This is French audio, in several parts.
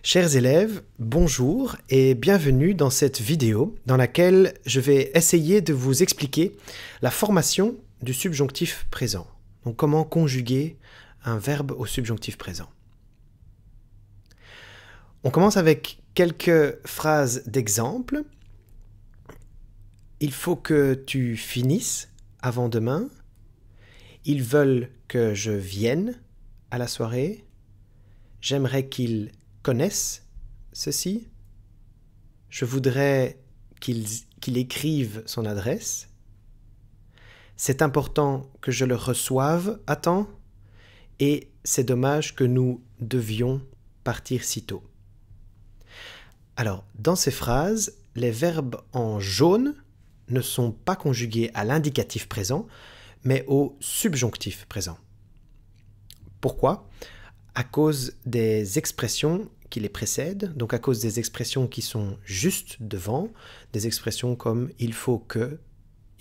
Chers élèves, bonjour et bienvenue dans cette vidéo dans laquelle je vais essayer de vous expliquer la formation du subjonctif présent. Donc comment conjuguer un verbe au subjonctif présent. On commence avec quelques phrases d'exemple. Il faut que tu finisses avant demain. Ils veulent que je vienne à la soirée. J'aimerais qu'ils connaissent ceci. Je voudrais qu'il écrive son adresse. C'est important que je le reçoive à temps. Et c'est dommage que nous devions partir si tôt. Alors, dans ces phrases, les verbes en jaune ne sont pas conjugués à l'indicatif présent, mais au subjonctif présent. Pourquoi ? À cause des expressions qui les précèdent, donc à cause des expressions qui sont juste devant, des expressions comme « il faut que »,«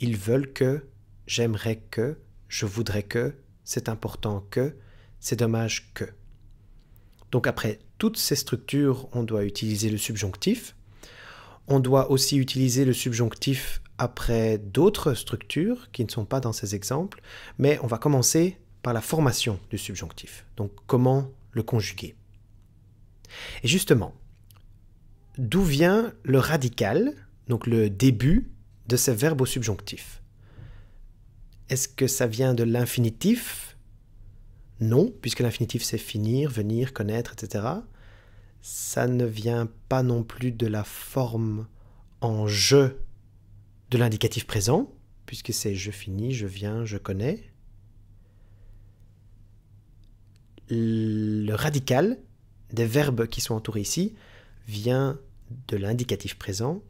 ils veulent que »,« j'aimerais que »,« je voudrais que »,« c'est important que »,« c'est dommage que ». Donc après toutes ces structures, on doit utiliser le subjonctif. On doit aussi utiliser le subjonctif après d'autres structures qui ne sont pas dans ces exemples, mais on va commencer par la formation du subjonctif. Donc, comment le conjuguer? Et justement, d'où vient le radical, donc le début de ces verbes au subjonctif? Est-ce que ça vient de l'infinitif? Non, puisque l'infinitif c'est finir, venir, connaître, etc. Ça ne vient pas non plus de la forme en je de l'indicatif présent, puisque c'est je finis, je viens, je connais. Le radical des verbes qui sont entourés ici vient de l'indicatif présent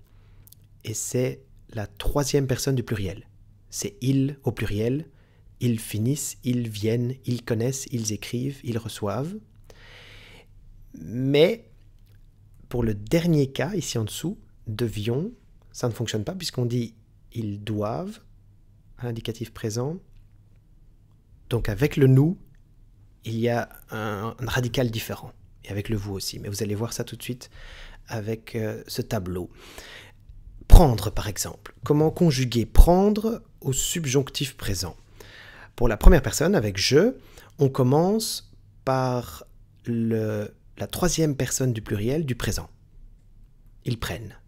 et c'est la troisième personne du pluriel. C'est ils au pluriel, ils finissent, ils viennent, ils connaissent, ils écrivent, ils reçoivent. Mais pour le dernier cas, ici en dessous, devions, ça ne fonctionne pas puisqu'on dit ils doivent à l'indicatif présent. Donc avec le nous, il y a un radical différent, et avec le vous aussi, mais vous allez voir ça tout de suite avec ce tableau. Prendre, par exemple. Comment conjuguer prendre au subjonctif présent? Pour la première personne, avec je, on commence par la troisième personne du pluriel du présent. Ils prennent.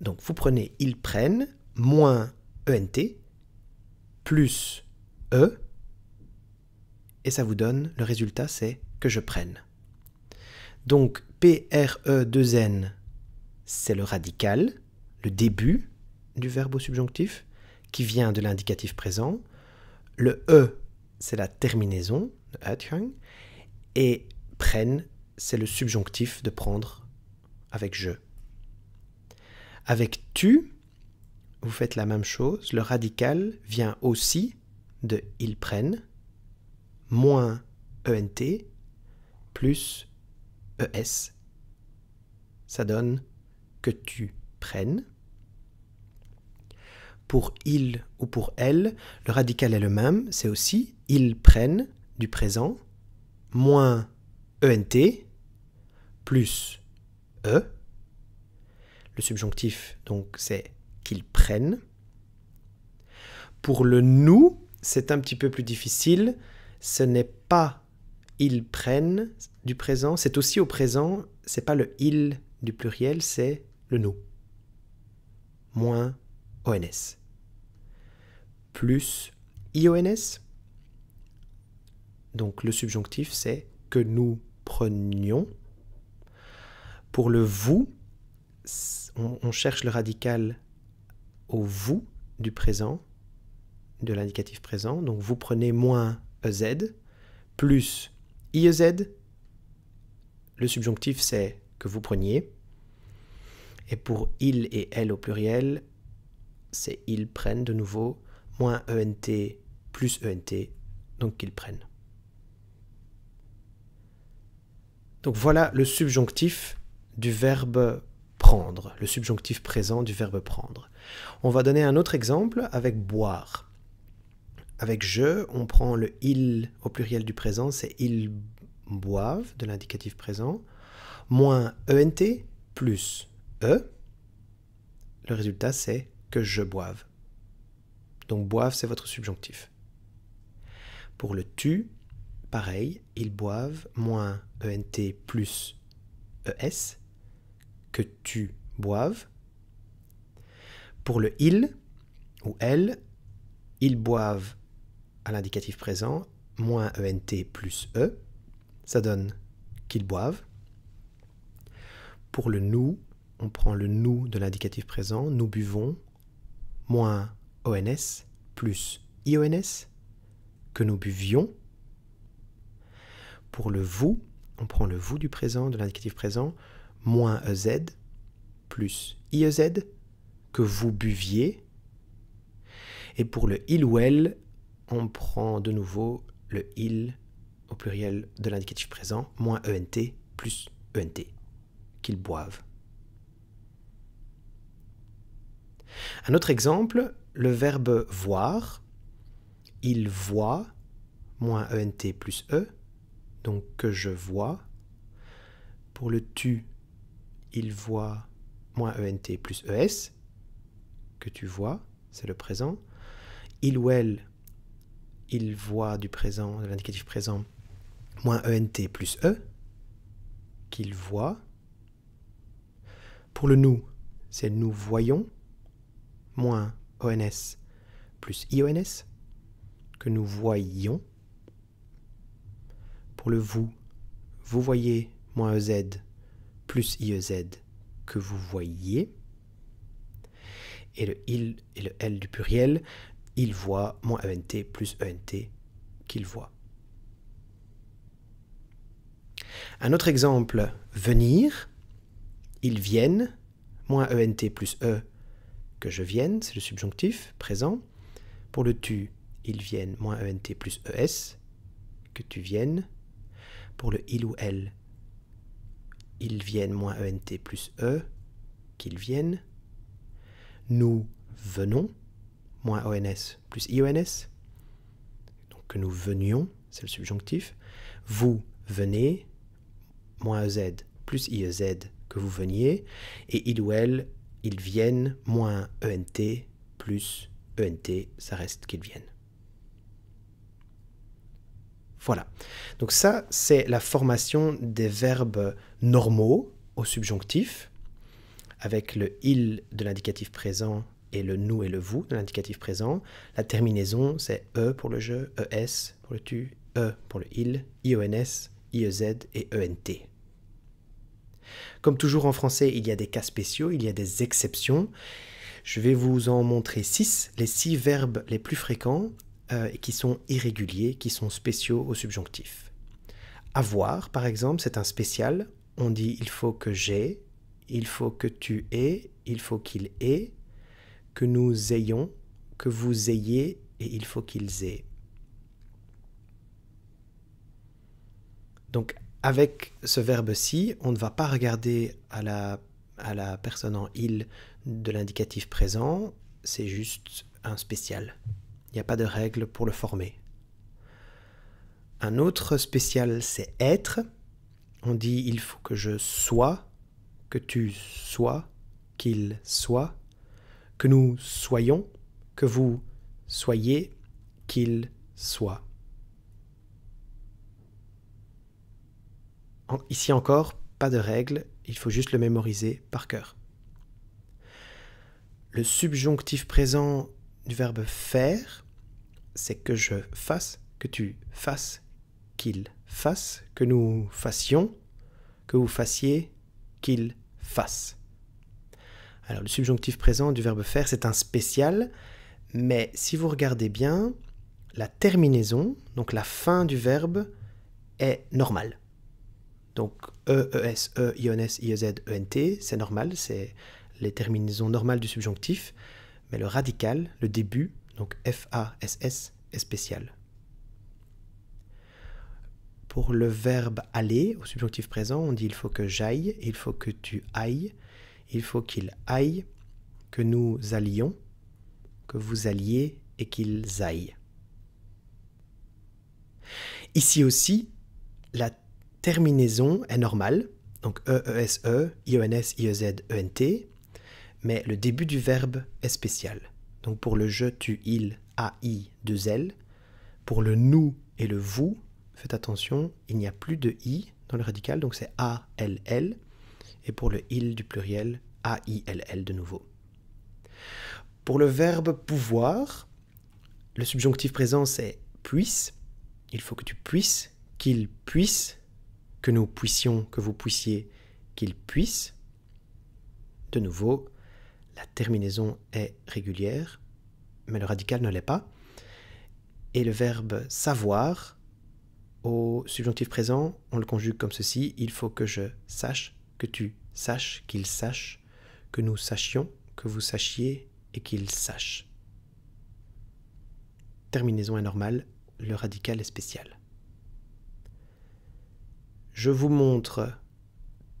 Donc vous prenez ils prennent, moins ENT, plus E, et ça vous donne, le résultat c'est que je prenne. Donc PRE2N, c'est le radical, le début du verbe au subjonctif, qui vient de l'indicatif présent. Le E, c'est la terminaison, le Uitgang, et prenne, c'est le subjonctif de prendre avec je. Avec tu, vous faites la même chose, le radical vient aussi de ils prennent, moins ENT, plus ES. Ça donne que tu prennes. Pour il ou pour elle, le radical est le même, c'est aussi ils prennent du présent, moins ENT, plus E. Le subjonctif, donc, c'est qu'ils prennent. Pour le nous, c'est un petit peu plus difficile. Ce n'est pas ils prennent du présent, c'est aussi au présent, c'est pas le il du pluriel, c'est le nous. Moins ONS. Plus IONS. Donc le subjonctif, c'est que nous prenions. Pour le vous, on cherche le radical au vous du présent, de l'indicatif présent. Donc vous prenez moins EZ, plus IEZ. Le subjonctif, c'est que vous preniez. Et pour il et elle au pluriel, c'est ils prennent de nouveau, moins ENT plus ENT, donc qu'ils prennent. Donc voilà le subjonctif du verbe prendre, le subjonctif présent du verbe prendre. On va donner un autre exemple avec boire. Avec je, on prend le il au pluriel du présent, c'est ils boive de l'indicatif présent, moins ENT plus E. Le résultat, c'est que je boive. Donc boive, c'est votre subjonctif. Pour le tu, pareil, ils boivent, moins ENT plus ES, que tu boives. Pour le il ou elle, ils boivent à l'indicatif présent, moins ENT plus E, ça donne qu'ils boivent. Pour le nous, on prend le nous de l'indicatif présent, nous buvons, moins ONS plus IONS, que nous buvions. Pour le vous, on prend le vous du présent, de l'indicatif présent, moins EZ plus IEZ, que vous buviez. Et pour le il ou elle, on prend de nouveau le il au pluriel de l'indicatif présent, moins ENT plus ENT, qu'ils boivent. Un autre exemple, le verbe voir, il voit, moins ENT plus E, donc que je vois. Pour le tu, il voit, moins ENT plus ES, que tu vois, c'est le présent. Il ou elle, il voit du présent, de l'indicatif présent, moins ENT plus E, qu'il voit. Pour le nous, c'est nous voyons, moins ONS plus IONS, que nous voyions. Pour le vous voyez, moins EZ plus IEZ, que vous voyiez. Et le il et le elle du pluriel, il voit, moins ENT plus ENT, qu'il voit. Un autre exemple, venir, ils viennent, moins ENT plus E, que je vienne, c'est le subjonctif présent. Pour le tu, ils viennent, moins ENT plus ES, que tu viennes. Pour le il ou elle, ils viennent, moins ENT plus E, qu'ils viennent. Nous venons, moins ONS plus IONS, donc que nous venions, c'est le subjonctif. Vous venez, moins EZ plus IEZ, que vous veniez. Et il ou elle, ils viennent, moins ENT plus ENT, ça reste qu'ils viennent. Voilà. Donc ça, c'est la formation des verbes normaux au subjonctif, avec le il de l'indicatif présent et le nous et le vous de l'indicatif présent. La terminaison, c'est E pour le je, ES pour le tu, E pour le il, IONS, IEZ et ENT. Comme toujours en français, il y a des cas spéciaux, il y a des exceptions. Je vais vous en montrer 6, les 6 verbes les plus fréquents qui sont irréguliers, qui sont spéciaux au subjonctif. Avoir, par exemple, c'est un spécial. On dit il faut que j'ai, il faut que tu aies, il faut qu'il ait, que nous ayons, que vous ayez et il faut qu'ils aient. Donc, avec ce verbe-ci, on ne va pas regarder à la personne en il de l'indicatif présent, c'est juste un spécial. Il n'y a pas de règle pour le former. Un autre spécial, c'est être. On dit il faut que je sois, que tu sois, qu'il soit, que nous soyons, que vous soyez, qu'il soit. Ici encore, pas de règle, il faut juste le mémoriser par cœur. Le subjonctif présent du verbe faire, c'est que je fasse, que tu fasses, qu'il fasse, que nous fassions, que vous fassiez, qu'il fasse. Alors le subjonctif présent du verbe faire, c'est un spécial, mais si vous regardez bien, la terminaison, donc la fin du verbe, est normale. Donc E, ES, E, IONS, IEZ, ENT, c'est normal, c'est les terminaisons normales du subjonctif, mais le radical, le début, donc FASS, est spécial. Pour le verbe aller, au subjonctif présent, on dit il faut que j'aille, il faut que tu ailles, il faut qu'il aille, que nous allions, que vous alliez et qu'ils aillent. Ici aussi, terminaison est normale, donc E, E-S-E, I-O-N-S, I-E-Z, E-N-T, mais le début du verbe est spécial. Donc pour le je, tu, il, A-I, 2-L, pour le nous et le vous, faites attention, il n'y a plus de I dans le radical, donc c'est A-L-L, et pour le il du pluriel, A-I-L-L de nouveau. Pour le verbe pouvoir, le subjonctif présent c'est puisse, il faut que tu puisses, qu'il puisse, que nous puissions, que vous puissiez, qu'il puisse. De nouveau, la terminaison est régulière, mais le radical ne l'est pas. Et le verbe savoir, au subjonctif présent, on le conjugue comme ceci. Il faut que je sache, que tu saches, qu'il sache, que nous sachions, que vous sachiez et qu'il sache. Terminaison est normale, le radical est spécial. Je vous montre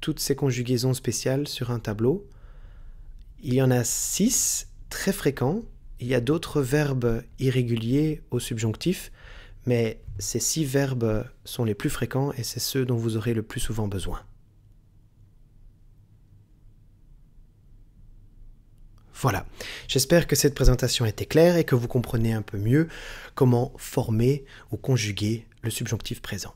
toutes ces conjugaisons spéciales sur un tableau. Il y en a 6 très fréquents. Il y a d'autres verbes irréguliers au subjonctif, mais ces 6 verbes sont les plus fréquents et c'est ceux dont vous aurez le plus souvent besoin. Voilà, j'espère que cette présentation était claire et que vous comprenez un peu mieux comment former ou conjuguer le subjonctif présent.